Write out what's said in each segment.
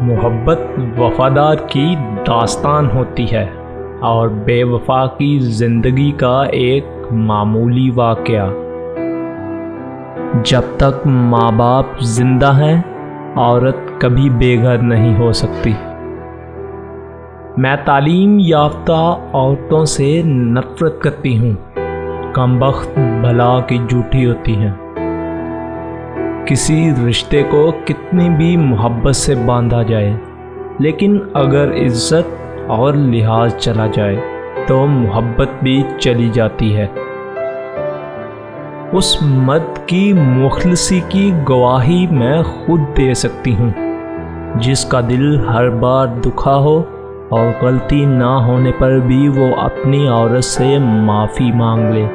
محبت وفادار کی داستان ہوتی ہے اور بے وفا کی زندگی کا ایک معمولی واقعہ۔ جب تک ماں باپ زندہ ہیں، عورت کبھی بے گھر نہیں ہو سکتی۔ میں تعلیم یافتہ عورتوں سے نفرت کرتی ہوں۔ کم بخت بھلا کی جھوٹی ہوتی ہیں۔ کسی رشتے کو کتنی بھی محبت سے باندھا جائے، لیکن اگر عزت اور لحاظ چلا جائے تو محبت بھی چلی جاتی ہے۔ اس مرد کی مخلصی کی گواہی میں خود دے سکتی ہوں، جس کا دل ہر بار دکھا ہو اور غلطی نہ ہونے پر بھی وہ اپنی عورت سے معافی مانگ لے۔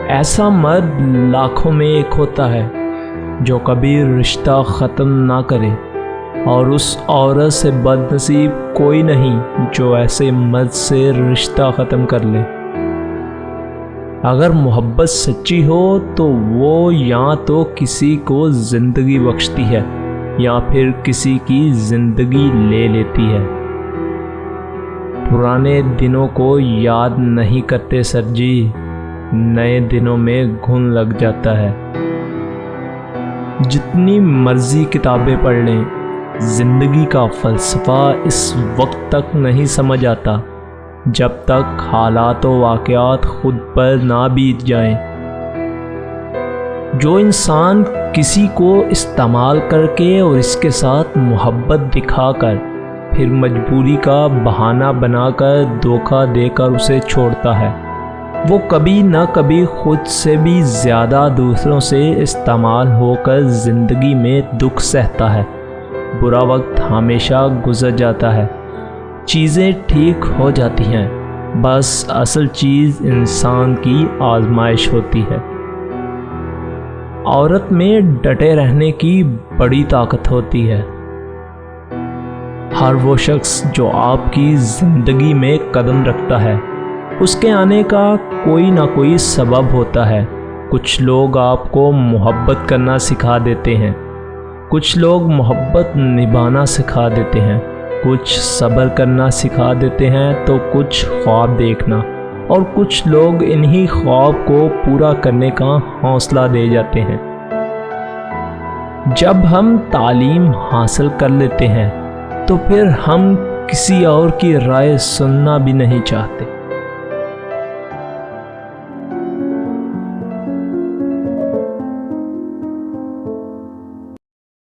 ایسا مرد لاکھوں میں ایک ہوتا ہے جو کبھی رشتہ ختم نہ کرے، اور اس عورت سے بد نصیب کوئی نہیں جو ایسے مرد سے رشتہ ختم کر لے۔ اگر محبت سچی ہو تو وہ یا تو کسی کو زندگی بخشتی ہے یا پھر کسی کی زندگی لے لیتی ہے۔ پرانے دنوں کو یاد نہیں کرتے سر جی، نئے دنوں میں گھن لگ جاتا ہے۔ جتنی مرضی کتابیں پڑھ لیں، زندگی کا فلسفہ اس وقت تک نہیں سمجھ آتا جب تک حالات و واقعات خود پر نہ بیت جائیں۔ جو انسان کسی کو استعمال کر کے اور اس کے ساتھ محبت دکھا کر پھر مجبوری کا بہانہ بنا کر دھوکہ دے کر اسے چھوڑتا ہے، وہ کبھی نہ کبھی خود سے بھی زیادہ دوسروں سے استعمال ہو کر زندگی میں دکھ سہتا ہے۔ برا وقت ہمیشہ گزر جاتا ہے، چیزیں ٹھیک ہو جاتی ہیں، بس اصل چیز انسان کی آزمائش ہوتی ہے۔ عورت میں ڈٹے رہنے کی بڑی طاقت ہوتی ہے۔ ہر وہ شخص جو آپ کی زندگی میں قدم رکھتا ہے، اس کے آنے کا کوئی نہ کوئی سبب ہوتا ہے۔ کچھ لوگ آپ کو محبت کرنا سکھا دیتے ہیں، کچھ لوگ محبت نبھانا سکھا دیتے ہیں، کچھ صبر کرنا سکھا دیتے ہیں تو کچھ خواب دیکھنا، اور کچھ لوگ انہی خواب کو پورا کرنے کا حوصلہ دے جاتے ہیں۔ جب ہم تعلیم حاصل کر لیتے ہیں تو پھر ہم کسی اور کی رائے سننا بھی نہیں چاہتے۔